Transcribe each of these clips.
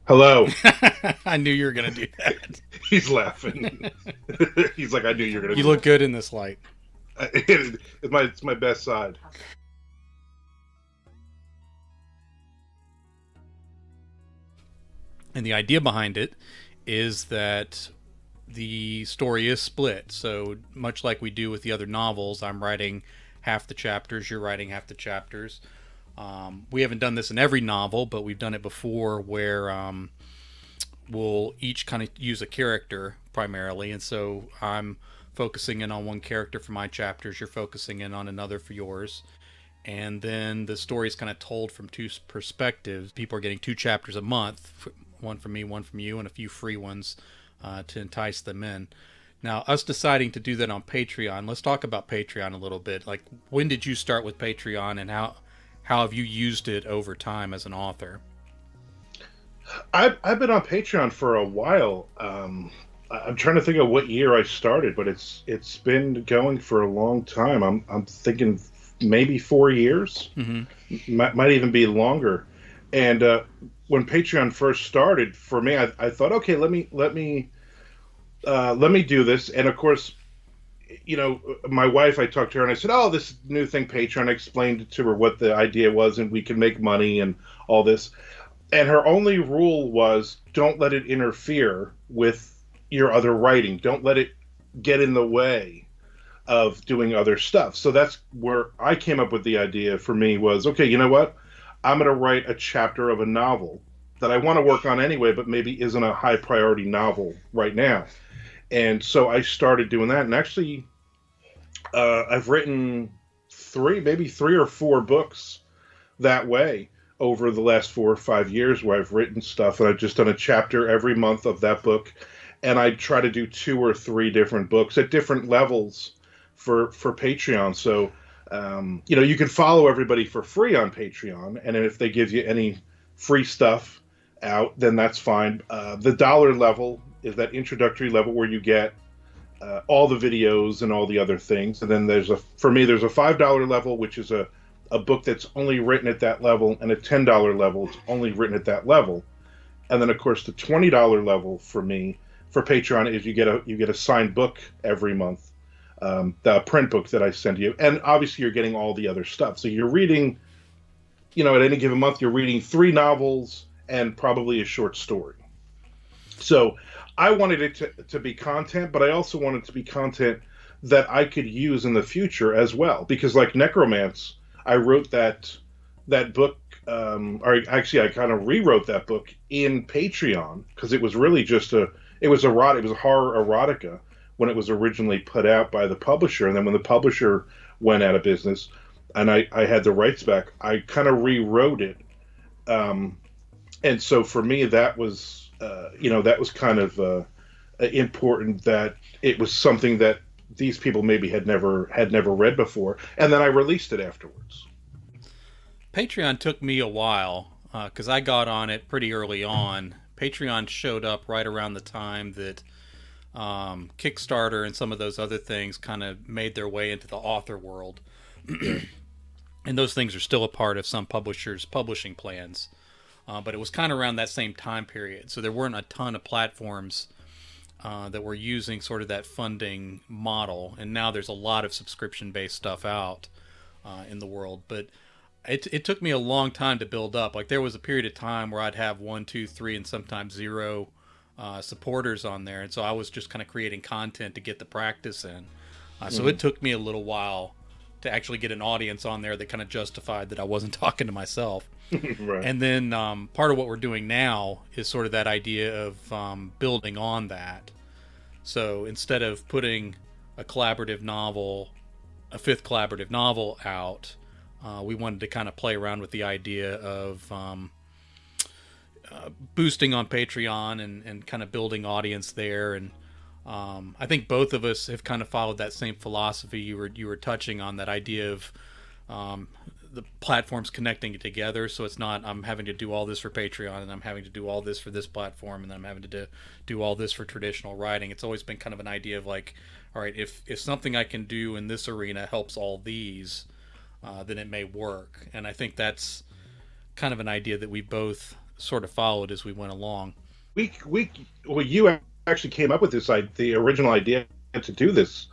Hello. I knew you were going to do that. He's laughing. He's like, I knew you were gonna You do look that. good in this light. It's my best side. And the idea behind it is that the story is split. So, much like we do with the other novels, I'm writing half the chapters, you're writing half the chapters. We haven't done this in every novel, but we've done it before where we'll each kind of use a character primarily. And so I'm focusing in on one character for my chapters, you're focusing in on another for yours. And then the story is kind of told from two perspectives. People are getting two chapters a month, one from me, one from you, and a few free ones to entice them in. Now, us deciding to do that on Patreon, let's talk about Patreon a little bit. Like, when did you start with Patreon, and how have you used it over time as an author? I've been on Patreon for a while. I'm trying to think of what year I started, but it's been going for a long time. I'm thinking maybe 4 years, Mm-hmm. might even be longer. And when Patreon first started, for me, I thought, okay, let me do this. And of course, my wife, I talked to her and I said, oh, this new thing, Patreon. I explained to her what the idea was, and we can make money and all this. And her only rule was don't let it interfere with your other writing. Don't let it get in the way of doing other stuff. So that's where I came up with the idea for me was, okay, you know what? I'm going to write a chapter of a novel that I want to work on anyway, but maybe isn't a high priority novel right now. And so I started doing that. And actually, I've written maybe 3 or 4 books that way over the last 4 or 5 years where I've written stuff and I've just done a chapter every month of that book. And I try to do 2 or 3 different books at different levels for Patreon. So, you can follow everybody for free on Patreon. And if they give you any free stuff out, then that's fine. The dollar level is that introductory level where you get all the videos and all the other things. And then for me, there's a $5 level, which is a book that's only written at that level, and a $10 level, it's only written at that level. And then, of course, the $20 level for me for Patreon is you get a signed book every month, the print book that I send you, and obviously you're getting all the other stuff. So you're reading, at any given month, you're reading 3 novels and probably a short story. So I wanted it to be content, but I also wanted to be content that I could use in the future as well. Because like Necromance, I wrote that book, or actually I kind of rewrote that book in Patreon because it was really just it was it was a horror erotica when it was originally put out by the publisher, and then when the publisher went out of business, and I had the rights back, I kind of rewrote it. Um, and so for me, that was kind of important that it was something that these people maybe had never read before, and then I released it afterwards. Patreon took me a while because I got on it pretty early on. Patreon showed up right around the time that Kickstarter and some of those other things kind of made their way into the author world. Yeah. And those things are still a part of some publishers' publishing plans. But it was kind of around that same time period. So there weren't a ton of platforms that were using sort of that funding model. And now there's a lot of subscription based stuff out in the world. But it took me a long time to build up. Like there was a period of time where I'd have one, two, three, and sometimes zero supporters on there. And so I was just kind of creating content to get the practice in. So Hmm. it took me a little while to actually get an audience on there that kind of justified that I wasn't talking to myself. Right. And then part of what we're doing now is sort of that idea of building on that. So instead of putting a collaborative novel, a fifth collaborative novel out, we wanted to kind of play around with the idea of boosting on Patreon and kind of building audience there. And I think both of us have kind of followed that same philosophy. You were touching on that idea of um, the platforms connecting it together. So it's not I'm having to do all this for Patreon and I'm having to do all this for this platform and then I'm having to do all this for traditional writing. It's always been kind of an idea of like, all right, if something I can do in this arena helps all these, then it may work. And I think that's kind of an idea that we both sort of followed as we went along. Well, you actually came up with the original idea to do this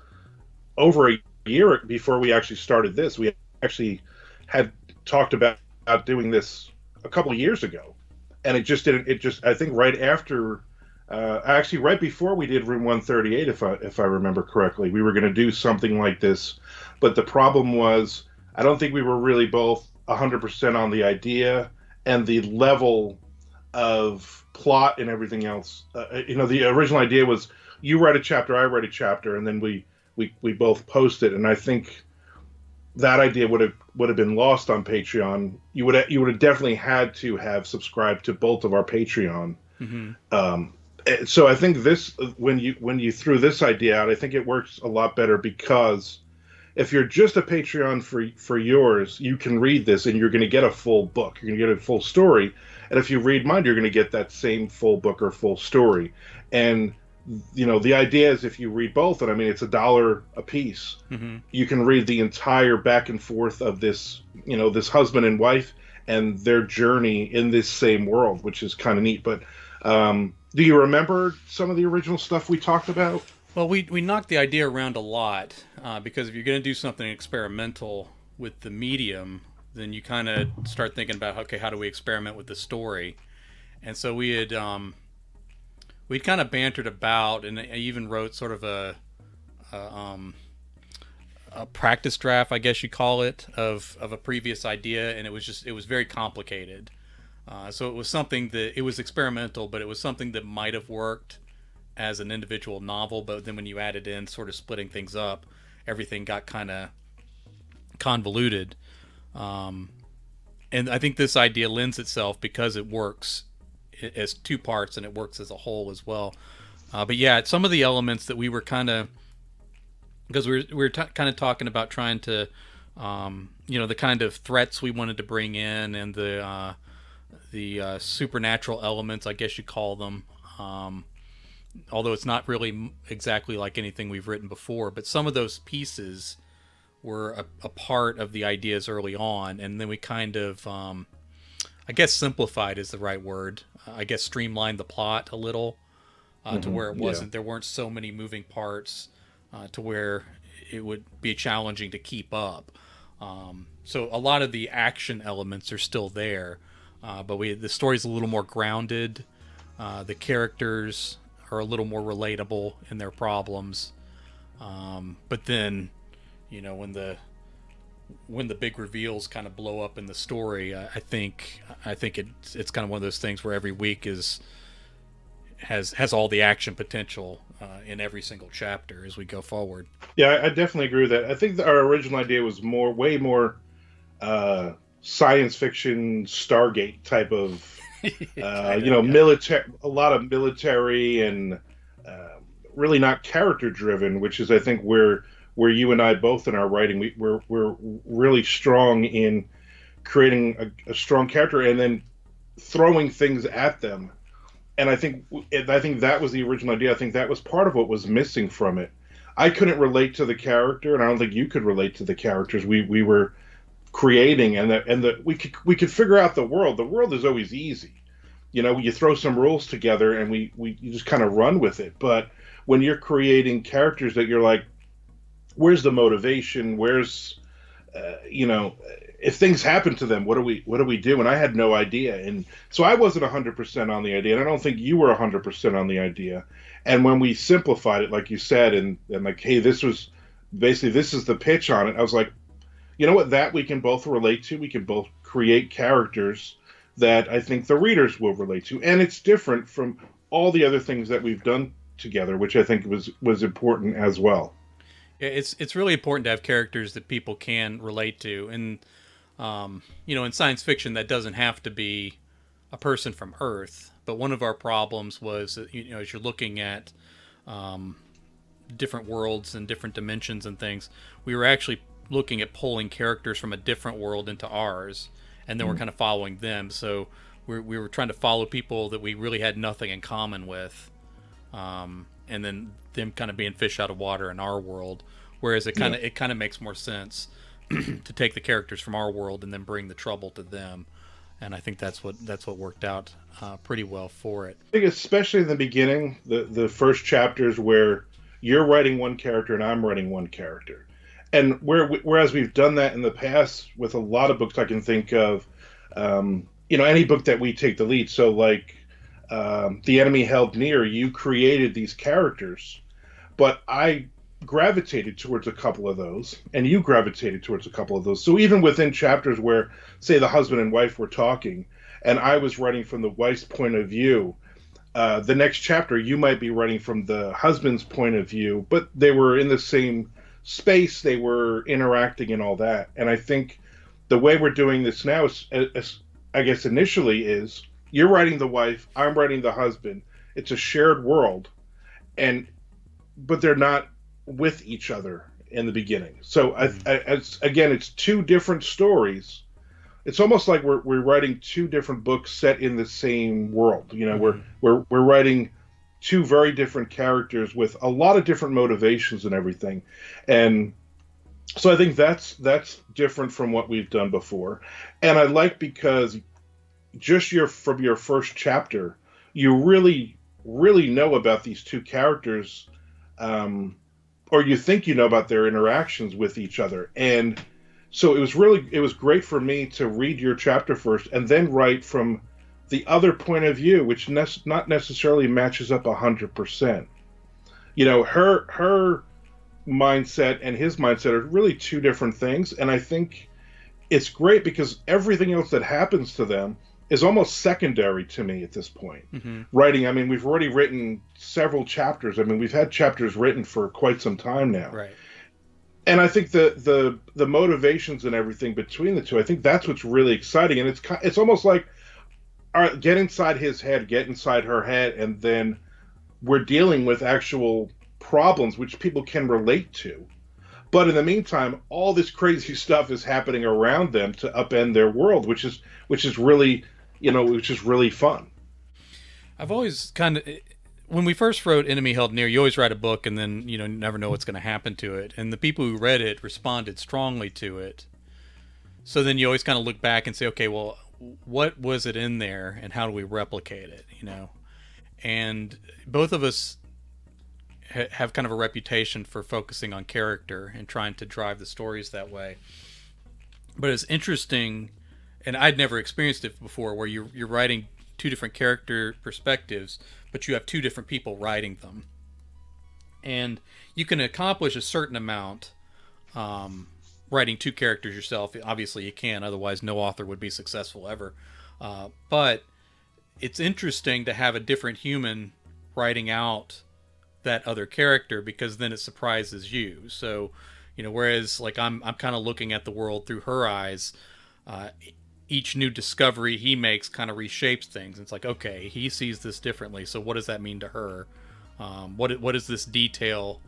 over a year before we actually started this. We actually had talked about doing this a couple of years ago, and it just didn't. It just I think right after, actually right before we did Room 138, if I remember correctly, we were going to do something like this, but the problem was I don't think we were really both 100% on the idea and the level of plot and everything else. The original idea was you write a chapter, I write a chapter, and then we both post it. And I think that idea would have been lost on Patreon. You would have definitely had to have subscribed to both of our Patreon. Mm-hmm. So I think this when you threw this idea out, I think it works a lot better because if you're just a Patreon for yours, you can read this and you're going to get a full book. You're going to get a full story. And if you read mine, you're going to get that same full book or full story. And the idea is if you read both, and I mean it's $1 a piece, Mm-hmm. you can read the entire back and forth of this husband and wife and their journey in this same world, which is kind of neat. But do you remember some of the original stuff we talked about? Well, we knocked the idea around a lot because if you're going to do something experimental with the medium, then you kind of start thinking about, okay, how do we experiment with the story? And so we'd kind of bantered about, and I even wrote sort of a practice draft, I guess you call it, of a previous idea, and it was very complicated. So it was something that it was experimental, but it was something that might have worked as an individual novel, but then when you added in sort of splitting things up, everything got kind of convoluted. And I think this idea lends itself because it works as two parts and it works as a whole as well. But yeah, some of the elements that we were kind of, because we were kind of talking about trying to, the kind of threats we wanted to bring in and the supernatural elements, I guess you call them. Although it's not really exactly like anything we've written before, but some of those pieces were a part of the ideas early on, and then we kind of, I guess simplified is the right word. I guess streamlined the plot a little to where it wasn't. There weren't so many moving parts to where it would be challenging to keep up. So a lot of the action elements are still there, but the story's a little more grounded. The characters are a little more relatable in their problems. But then, when the big reveals kind of blow up in the story, I think it's kind of one of those things where every week has all the action potential in every single chapter as we go forward. Yeah, I definitely agree with that. I think our original idea was way more science fiction Stargate type of military, a lot of military and really not character driven, which is I think where you and I both in our writing we're really strong in creating a strong character and then throwing things at them. And I think that was the original idea. I think that was part of what was missing from it. I couldn't relate to the character, and I don't think you could relate to the characters we were creating, and we could figure out the world. The world is always easy. You throw some rules together and you just kind of run with it. But when you're creating characters that you're like, where's the motivation? Where's if things happen to them, what do we do? And I had no idea, and so I wasn't 100% on the idea, and I don't think you were 100% on the idea. And when we simplified it, like you said, and like, hey, this is the pitch on it. I was like, you know what, that we can both relate to. We can both create characters that I think the readers will relate to, and it's different from all the other things that we've done together, which I think was important as well. Yeah, it's really important to have characters that people can relate to, and in science fiction, that doesn't have to be a person from Earth. But one of our problems was that, as you're looking at different worlds and different dimensions and things, we were actually looking at pulling characters from a different world into ours, and then we're kind of following them. So we were trying to follow people that we really had nothing in common with, and then them kind of being fish out of water in our world. Whereas it kind of makes more sense to take the characters from our world and then bring the trouble to them. and I think that's what worked out pretty well for it. I think especially in the beginning, the first chapters where you're writing one character and I'm writing one character, and whereas we've done that in the past with a lot of books I can think of, any book that we take the lead. So like The Enemy Held Near, you created these characters, but I gravitated towards a couple of those, and you gravitated towards a couple of those. So even within chapters where, say, the husband and wife were talking, and I was writing from the wife's point of view, the next chapter you might be writing from the husband's point of view, but they were in the same space, they were interacting and all that. And I think the way we're doing this now is I guess initially is you're writing the wife, I'm writing the husband. It's a shared world, and but they're not with each other in the beginning. So again, it's two different stories. It's almost like we're writing two different books set in the same world. We're writing two very different characters with a lot of different motivations and everything. And so I think that's different from what we've done before. And I like because just from your first chapter, you really, really know about these two characters, or you think you know about their interactions with each other. And so it was great for me to read your chapter first and then write from the other point of view, which not necessarily matches up 100%. Her mindset and his mindset are really two different things. And I think it's great because everything else that happens to them is almost secondary to me at this point. Mm-hmm. Writing, I mean, we've already written several chapters. I mean, we've had chapters written for quite some time now. Right. And I think the motivations and everything between the two, I think that's what's really exciting. And it's almost like, all right, get inside his head, get inside her head, and then we're dealing with actual problems which people can relate to. But in the meantime, all this crazy stuff is happening around them to upend their world, which is really, which is really fun. I've always when we first wrote Enemy Held Near, you always write a book and then, never know what's going to happen to it. And the people who read it responded strongly to it. So then you always kind of look back and say, okay, well, what was it in there and how do we replicate it, And both of us have kind of a reputation for focusing on character and trying to drive the stories that way. But it's interesting, and I'd never experienced it before, where you're writing two different character perspectives, but you have two different people writing them. And you can accomplish a certain amount writing two characters yourself. Obviously you can, otherwise no author would be successful ever. But it's interesting to have a different human writing out that other character, because then it surprises you. So, whereas like I'm kind of looking at the world through her eyes, each new discovery he makes kind of reshapes things. It's like, okay, he sees this differently. So what does that mean to her? What does this detail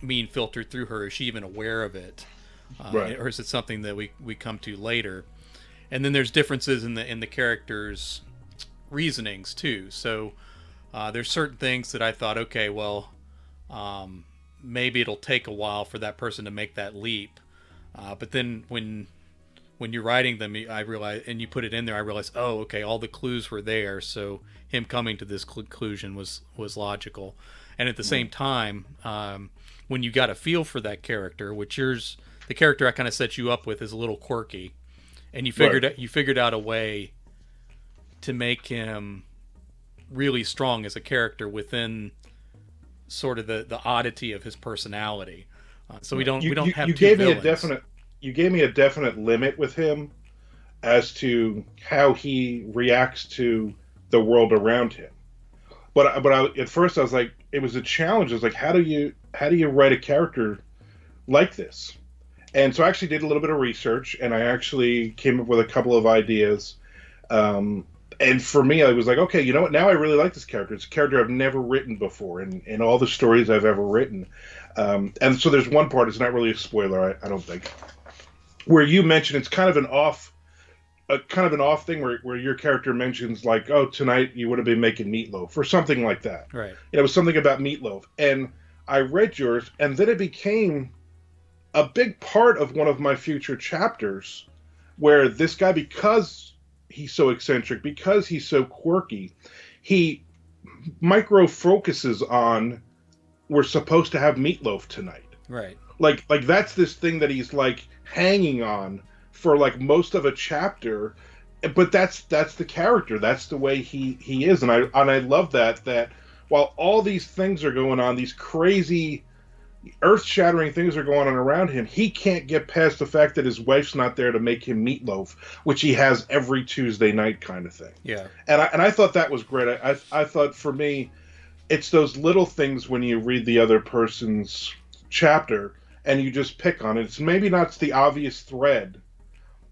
mean filtered through her? Is she even aware of it? Right. Or is it something that we come to later? And then there's differences in the characters' reasonings too. So there's certain things that I thought, okay, well, maybe it'll take a while for that person to make that leap. But then when you're writing them, I realize, and you put it in there, I realized, oh, okay, all the clues were there. So him coming to this conclusion was logical. And at the same time, when you got a feel for that character, the character I kind of set you up with is a little quirky, and you figured out a way to make him really strong as a character within sort of the oddity of his personality. So we don't have two villains. You gave me a definite limit with him as to how he reacts to the world around him. But at first I was like, it was a challenge. I was like, how do you write a character like this? And so I actually did a little bit of research, and I actually came up with a couple of ideas. And for me, I was like, okay, you know what? Now I really like this character. It's a character I've never written before in all the stories I've ever written. And so there's one part, it's not really a spoiler, I don't think, where you mention it's kind of an off thing where your character mentions like, oh, tonight you would have been making meatloaf or something like that. Right. It was something about meatloaf. And I read yours, and then it became a big part of one of my future chapters where this guy, because he's so eccentric, because he's so quirky, he micro focuses on, we're supposed to have meatloaf tonight. Right. Like that's this thing that he's like hanging on for like most of a chapter, but that's the character. That's the way he is, and I love that while all these things are going on, these crazy earth-shattering things are going on around him, he can't get past the fact that his wife's not there to make him meatloaf, which he has every Tuesday night, kind of thing. Yeah. And I thought that was great. I thought, for me, it's those little things when you read the other person's chapter and you just pick on it. It's maybe not the obvious thread.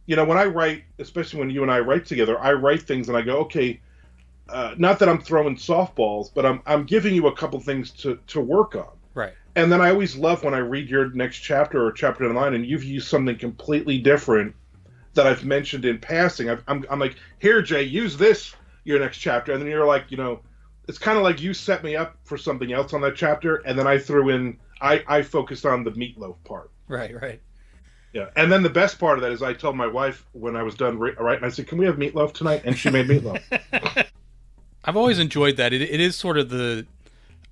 You know, when I write, especially when you and I write together, I write things and I go, okay, not that I'm throwing softballs, but I'm giving you a couple things to work on. Right. And then I always love when I read your next chapter or chapter in line and you've used something completely different that I've mentioned in passing. I'm like, here, Jay, use this your next chapter. And then you're like, you know, it's kind of like you set me up for something else on that chapter. And then I threw in, I focused on the meatloaf part. Right, right. Yeah. And then the best part of that is I told my wife when I was done writing, I said, can we have meatloaf tonight? And she made meatloaf. I've always enjoyed that. It is sort of the,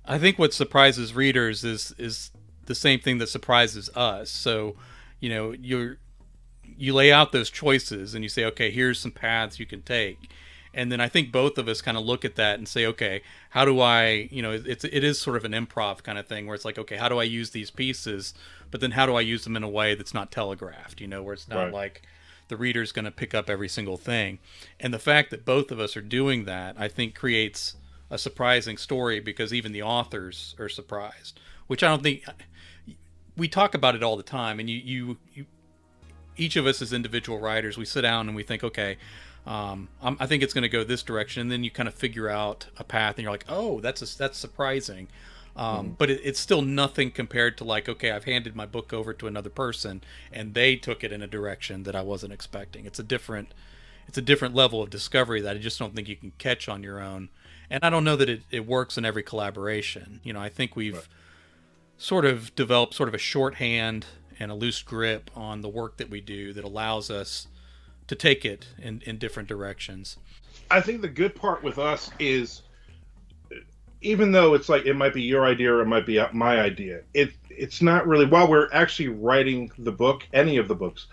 I think what surprises readers is the same thing that surprises us. So, you know, you lay out those choices and you say, okay, here's some paths you can take. And then I think both of us kind of look at that and say, okay, how do I, you know, it is sort of an improv kind of thing where it's like, okay, how do I use these pieces? But then how do I use them in a way that's not telegraphed, you know, where it's not like the reader's going to pick up every single thing. And the fact that both of us are doing that, I think creates a surprising story, because even the authors are surprised, which I don't think, we talk about it all the time. And you each of us as individual writers, we sit down and we think, okay, I think it's going to go this direction, and then you kind of figure out a path, and you're like, oh, that's surprising. But it's still nothing compared to like, okay, I've handed my book over to another person, and they took it in a direction that I wasn't expecting. It's a different level of discovery that I just don't think you can catch on your own. And I don't know that it works in every collaboration. You know, I think we've sort of developed sort of a shorthand and a loose grip on the work that we do that allows us to take it in different directions. I think the good part with us is, even though it's like it might be your idea or it might be my idea, it's not really, while we're actually writing the book, any of the books,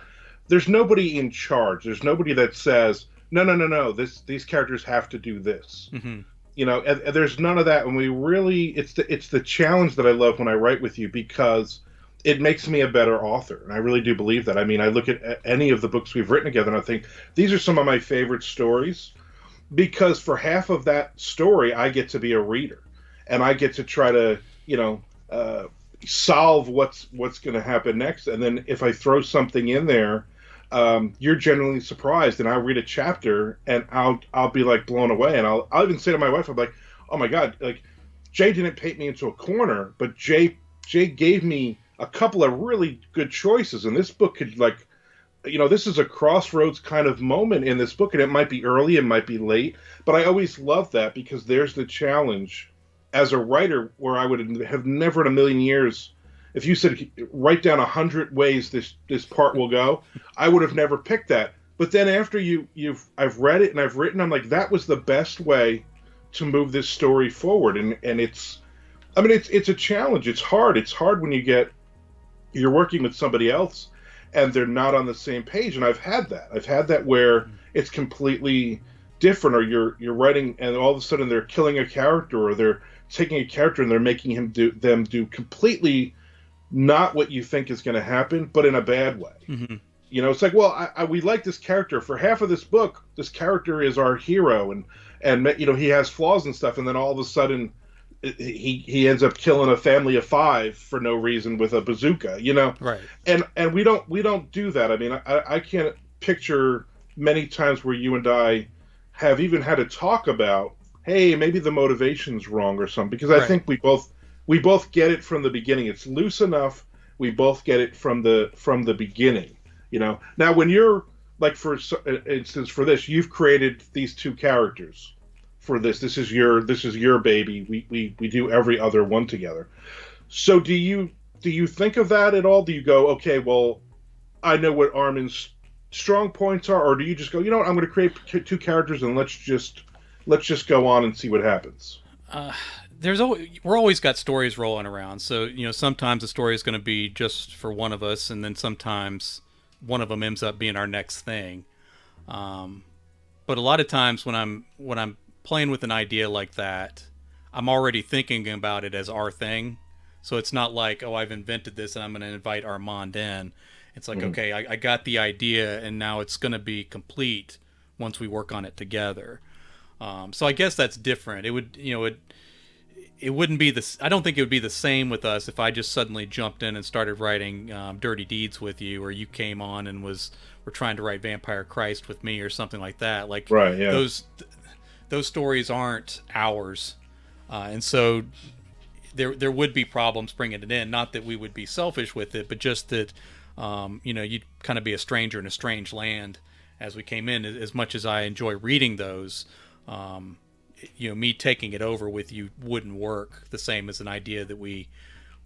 there's nobody in charge. There's nobody that says, no, these characters have to do this. Mm-hmm. You know, and there's none of that. And we really, it's the challenge that I love when I write with you, because it makes me a better author. And I really do believe that. I mean, I look at any of the books we've written together and I think these are some of my favorite stories, because for half of that story, I get to be a reader and I get to try to, you know, solve what's going to happen next. And then if I throw something in there, you're generally surprised, and I'll read a chapter and I'll be like blown away. And I'll even say to my wife, I'm like, oh my God, like Jay didn't paint me into a corner, but Jay gave me a couple of really good choices. And this book could, like, you know, this is a crossroads kind of moment in this book, and it might be early, it might be late, but I always love that, because there's the challenge as a writer where I would have never in a million years, if you said write down 100 ways this part will go, I would have never picked that. But then after I've read it and I've written, I'm like, that was the best way to move this story forward. And it's a challenge. It's hard. It's hard when you're working with somebody else and they're not on the same page. And I've had that where it's completely different, or you're writing and all of a sudden they're killing a character, or they're taking a character and they're making them do completely not what you think is going to happen, but in a bad way. Mm-hmm. You know, it's like, well, we like this character. For half of this book, this character is our hero, and you know, he has flaws and stuff, and then all of a sudden he ends up killing a family of 5 for no reason with a bazooka, you know? Right. And we don't do that. I mean, I can't picture many times where you and I have even had to talk about, hey, maybe the motivation's wrong or something, because I think we both get it from the beginning. It's loose enough. We both get it from the beginning, you know? Now, when you're, like, for instance, for this, you've created these 2 characters for this. This is your baby. We do every other one together. So do you think of that at all? Do you go, okay, well, I know what Armand's strong points are, or do you just go, you know what, I'm going to create two characters and let's just go on and see what happens? We're always got stories rolling around. So sometimes the story is going to be just for one of us, and then sometimes one of them ends up being our next thing. Um, but a lot of times when I'm playing with an idea like that, I'm already thinking about it as our thing. So it's not like, oh, I've invented this and I'm going to invite Armand in. It's like, Mm-hmm. okay, I got the idea and now it's going to be complete once we work on it together. So I guess that's different. It wouldn't be this. I don't think it would be the same with us if I just suddenly jumped in and started writing Dirty Deeds with you, or you came on and were trying to write Vampire Christ with me, or something like that. Like Right, yeah. those stories aren't ours, and so there would be problems bringing it in. Not that we would be selfish with it, but just that you'd kind of be a stranger in a strange land as we came in. As much as I enjoy reading those, um, me taking it over with you wouldn't work the same as an idea that we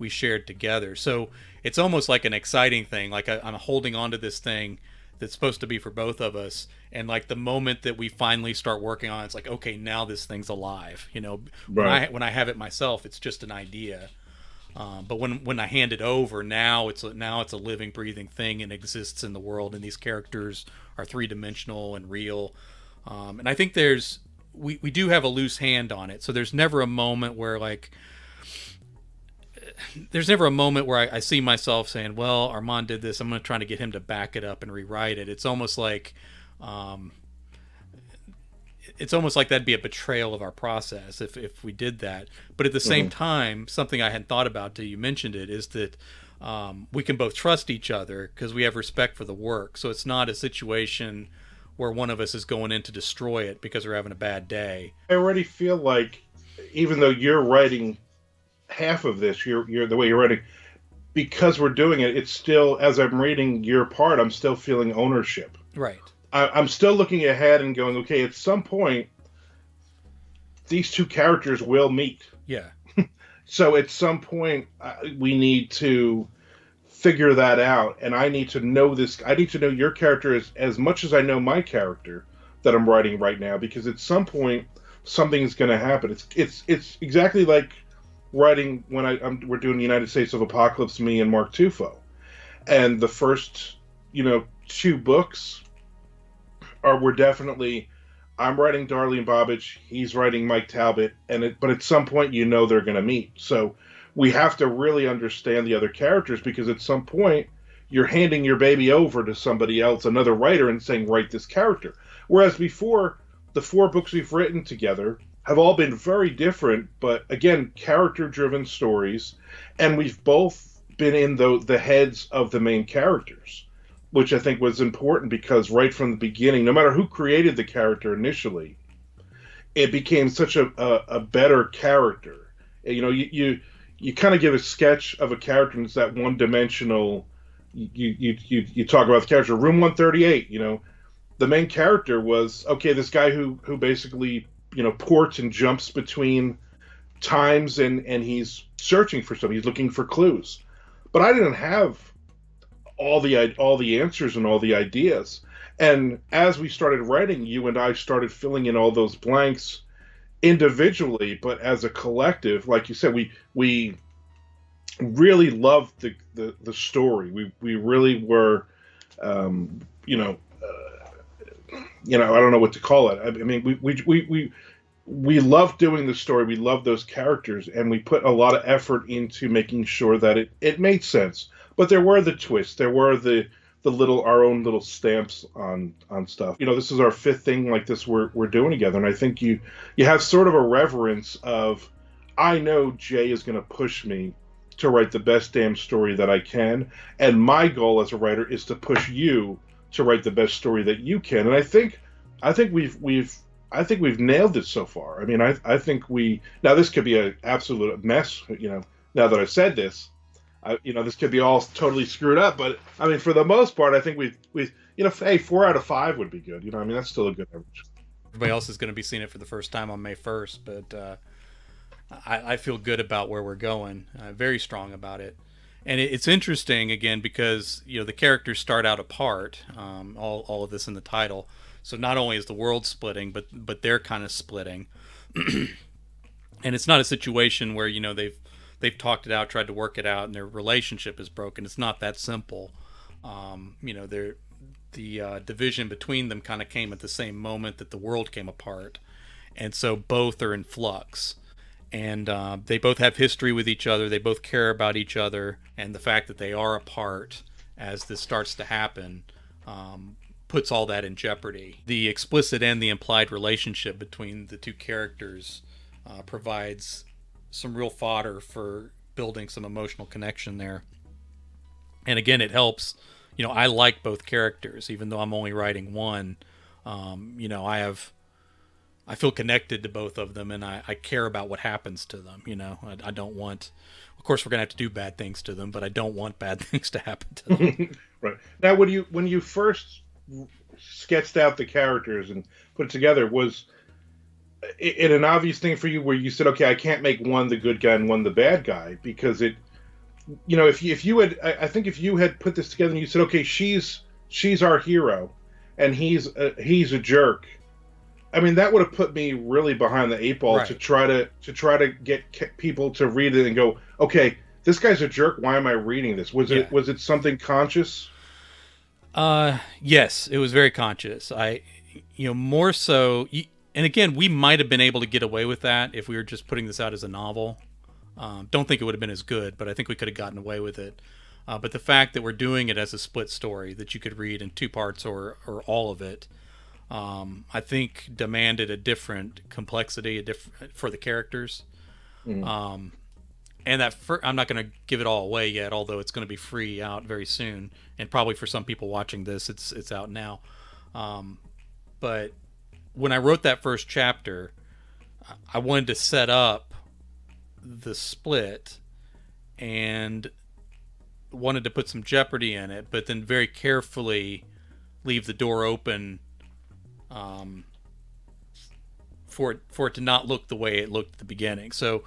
shared together. So it's almost like an exciting thing. Like I'm holding on to this thing that's supposed to be for both of us, and like the moment that we finally start working on it, it's like, okay, now this thing's alive. When Right. I have it myself, it's just an idea. But when I hand it over, now it's a living, breathing thing and exists in the world, and these characters are three dimensional and real. And I think we do have a loose hand on it, so there's never a moment where I see myself saying, well, Armand did this, I'm going to try to get him to back it up and rewrite it. Um, it's almost like that'd be a betrayal of our process if we did that. But at the same Mm-hmm. time, something I hadn't thought about till you mentioned it is that we can both trust each other because we have respect for the work. So it's not a situation where one of us is going in to destroy it because we're having a bad day. I already feel like, even though you're writing half of this, you're the way you're writing, because we're doing it, it's still, as I'm reading your part, I'm still feeling ownership. Right. I'm still looking ahead and going, okay, at some point, these two characters will meet. Yeah. So at some point, we need to figure that out, and I need to know this. I need to know your character as much as I know my character that I'm writing right now, because at some point, something's going to happen. It's exactly like writing when we're doing United States of Apocalypse, me and Mark Tufo, and the first two books are were definitely, I'm writing Darlene Bobbage, he's writing Mike Talbot, but at some point they're going to meet. So we have to really understand the other characters, because at some point you're handing your baby over to somebody else, another writer, and saying, write this character. Whereas before, the four books we've written together have all been very different, but again, character driven stories, and we've both been in the heads of the main characters, which I think was important, because right from the beginning, no matter who created the character initially, it became such a better character. You kind of give a sketch of a character, and it's that one dimensional. You talk about the character, Room 138. The main character was, okay, this guy who basically ports and jumps between times, and he's searching for something. He's looking for clues. But I didn't have all the answers and all the ideas. And as we started writing, you and I started filling in all those blanks individually, but as a collective, like you said, we really loved the story. We really were, um, you know, I don't know what to call it. I mean, we loved doing the story. We loved those characters, and we put a lot of effort into making sure that it made sense. But there were the twists. There were the little, our own little stamps on stuff. This is our fifth thing like this we're doing together, and I think you have sort of a reverence of, I know Jay is going to push me to write the best damn story that I can, and my goal as a writer is to push you to write the best story that you can. And I think we've nailed it so far. I mean, I think now this could be an absolute mess. Now that I've said this, this could be all totally screwed up. But I mean, for the most part, I think we've hey, 4 out of 5 would be good. I mean, that's still a good average. Everybody else is going to be seeing it for the first time on May 1st, but I feel good about where we're going. Very strong about it. And it's interesting again because the characters start out apart. All of this in the title. So not only is the world splitting, but they're kind of splitting. And it's not a situation where they've talked it out, tried to work it out, and their relationship is broken. It's not that simple. They're the division between them kind of came at the same moment that the world came apart, and so both are in flux. And they both have history with each other. They both care about each other, and the fact that they are apart as this starts to happen puts all that in jeopardy. The explicit and the implied relationship between the two characters provides some real fodder for building some emotional connection there. And again, it helps. I like both characters, even though I'm only writing one. I feel connected to both of them, and I care about what happens to them. I don't want. Of course, we're gonna have to do bad things to them, but I don't want bad things to happen to them. Right. Now, when you first sketched out the characters and put it together, was it an obvious thing for you where you said, okay, I can't make one the good guy and one the bad guy, because if you had, I think if you had put this together and you said, okay, she's our hero and he's a jerk, I mean, that would have put me really behind the eight ball. Right. to try to get people to read it and go, okay, this guy's a jerk, why am I reading this? Was it something conscious? Yes, it was very conscious. More so, and again, we might have been able to get away with that if we were just putting this out as a novel. Don't think it would have been as good, but I think we could have gotten away with it. But the fact that we're doing it as a split story that you could read in two parts or all of it, I think demanded a different complexity, for the characters. Mm-hmm. And I'm not going to give it all away yet, although it's going to be free out very soon, and probably for some people watching this, it's out now. But when I wrote that first chapter, I wanted to set up the split and wanted to put some jeopardy in it, but then very carefully leave the door open for it to not look the way it looked at the beginning. So,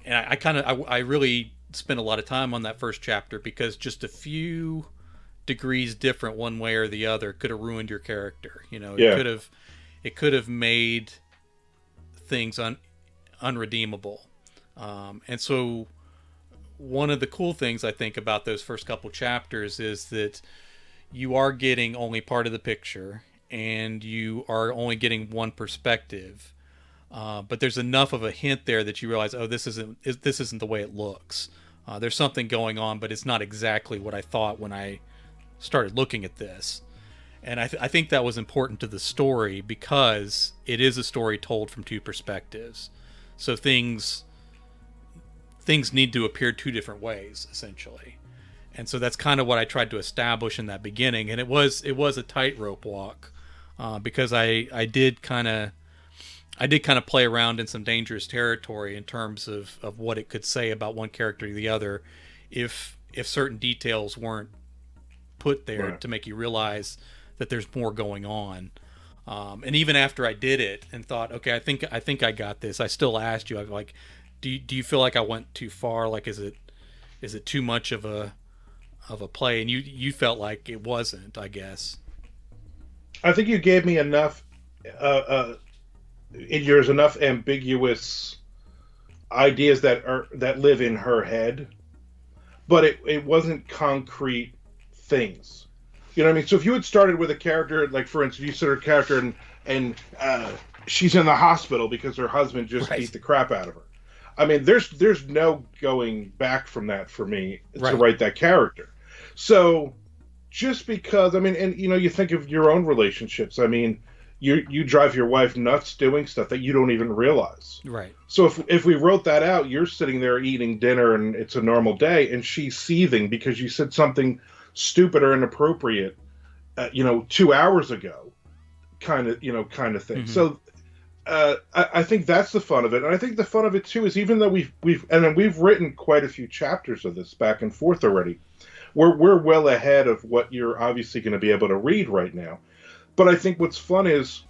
and I really spent a lot of time on that first chapter, because just a few degrees different one way or the other could have ruined your character. It could have made things unredeemable. And so one of the cool things I think about those first couple chapters is that you are getting only part of the picture, and you are only getting one perspective. But there's enough of a hint there that you realize, this isn't the way it looks. There's something going on, but it's not exactly what I thought when I started looking at this. And I think that was important to the story, because it is a story told from two perspectives. So things need to appear two different ways, essentially. And so that's kind of what I tried to establish in that beginning. And it was a tightrope walk, because I did kind of play around in some dangerous territory in terms of what it could say about one character or the other, if certain details weren't put there to make you realize that there's more going on. And even after I did it and thought, okay, I think I got this, I still asked you, I'm like, do you feel like I went too far? Like, is it too much of a play? And you felt like it wasn't, I guess. I think you gave me enough. There's enough ambiguous ideas that live in her head, but it wasn't concrete things. You know what I mean? So if you had started with a character, like for instance, you said her character and she's in the hospital because her husband just beat the crap out of her. I mean, there's no going back from that for me to write that character. So just because, I mean, and you think of your own relationships. I mean, you drive your wife nuts doing stuff that you don't even realize. Right. So if we wrote that out, you're sitting there eating dinner and it's a normal day, and she's seething because you said something stupid or inappropriate, 2 hours ago, kind of thing. Mm-hmm. So I think that's the fun of it, and I think the fun of it too is, even though we've written quite a few chapters of this back and forth already, we're well ahead of what you're obviously going to be able to read right now. But I think what's fun is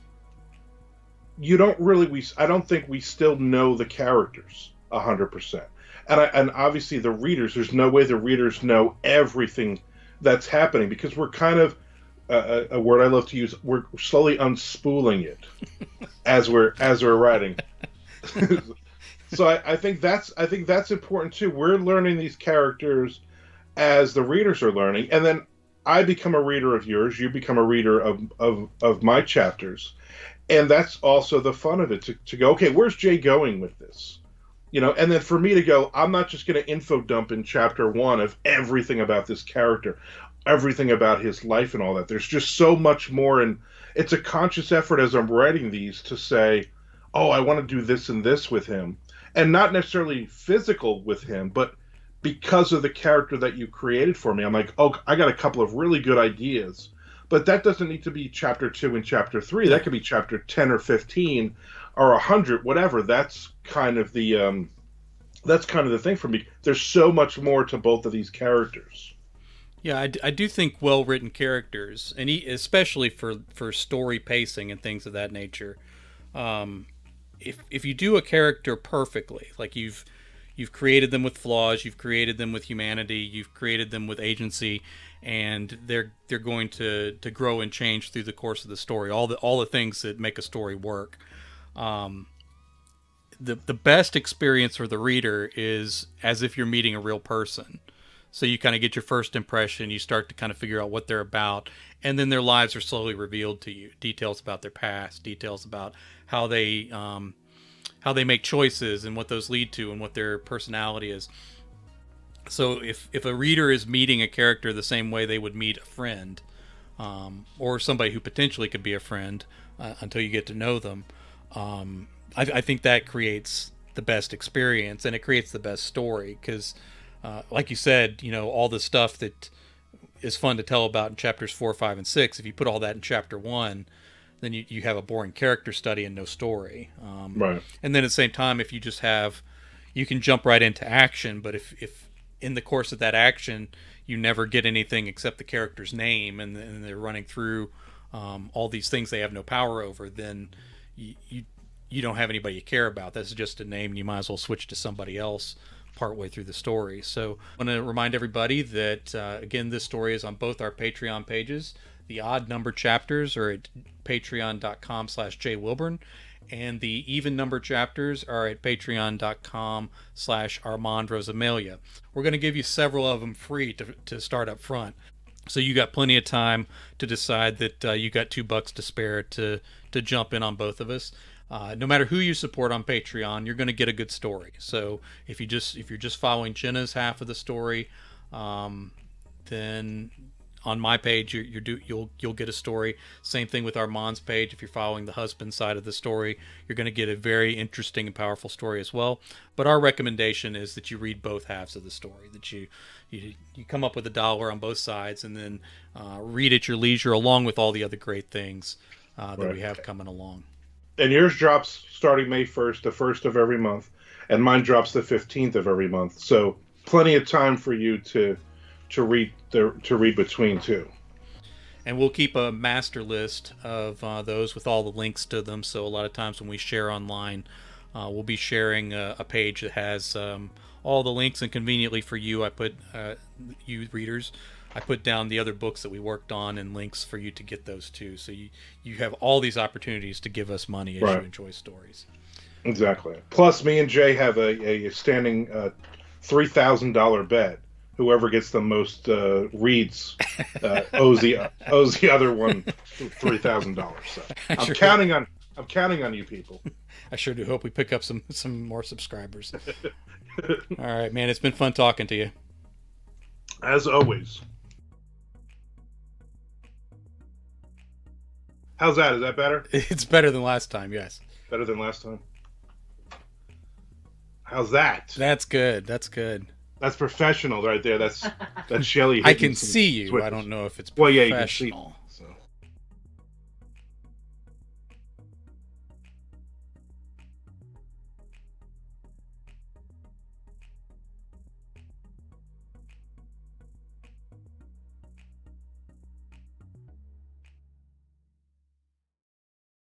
I don't think we still know the characters 100%. And obviously the readers, there's no way the readers know everything that's happening, because we're kind of a word I love to use. We're slowly unspooling it as we're writing. So I think that's important too. We're learning these characters as the readers are learning, and then I become a reader of yours. You become a reader of my chapters, and that's also the fun of it, to go, okay, where's Jay going with this? And then for me to go, I'm not just going to info dump in chapter 1 of everything about this character, everything about his life and all that. There's just so much more, and it's a conscious effort as I'm writing these to say, oh, I want to do this and this with him, and not necessarily physical with him, but because of the character that you created for me. I'm like, oh, I got a couple of really good ideas, but that doesn't need to be chapter 2 and chapter 3. That could be chapter 10 or 15 or 100, whatever. That's kind of the thing for me. There's so much more to both of these characters. Yeah, I do think well-written characters, and especially for story pacing and things of that nature, if you do a character perfectly, like you've created them with flaws, you've created them with humanity, you've created them with agency, and they're going to grow and change through the course of the story. All the things that make a story work. The best experience for the reader is as if you're meeting a real person. So you kind of get your first impression, you start to kind of figure out what they're about, and then their lives are slowly revealed to you. Details about their past, details about how they make choices and what those lead to and what their personality is. So if a reader is meeting a character the same way they would meet a friend, or somebody who potentially could be a friend until you get to know them, I think that creates the best experience, and it creates the best story, because like you said, all the stuff that is fun to tell about in chapters 4, 5, and 6, if you put all that in chapter 1, then you have a boring character study and no story. Right. And then at the same time, if you just you can jump right into action, but if in the course of that action you never get anything except the character's name, and they're running through all these things they have no power over, then you don't have anybody you care about. That's just a name. You might as well switch to somebody else partway through the story. So I want to remind everybody that, again, this story is on both our Patreon pages. The odd number chapters are at patreon.com/Jay Wilburn, and the even number chapters are at patreon.com/Armand Rosamilia. We're going to give you several of them free to start up front. So you got plenty of time to decide that you got $2 to spare to jump in on both of us. No matter who you support on Patreon, you're going to get a good story. So if you're just following Jenna's half of the story, then on my page you'll get a story. Same thing with Armand's page. If you're following the husband side of the story, you're going to get a very interesting and powerful story as well. But our recommendation is that you read both halves of the story. That you come up with $1 on both sides, and then read at your leisure, along with all the other great things that we have coming along. And yours drops starting May 1st, the 1st of every month, and mine drops the 15th of every month. So plenty of time for you to read between too. And we'll keep a master list of those with all the links to them. So a lot of times when we share online, we'll be sharing a page that has all the links, and conveniently for you, I put you readers, I put down the other books that we worked on and links for you to get those too. So you have all these opportunities to give us money as you enjoy stories. Exactly. Plus, me and Jay have a standing $3,000 bet. Whoever gets the most reads owes the other one $3,000. So I'm counting on you people. I sure do hope we pick up some more subscribers. All right, man. It's been fun talking to you. As always. How's that? Is that better? It's better than last time, yes. Better than last time? How's that? That's good. That's good. That's professional right there. That's Shelly. I can see you. Switches. I don't know if it's professional. Well, yeah, you can see.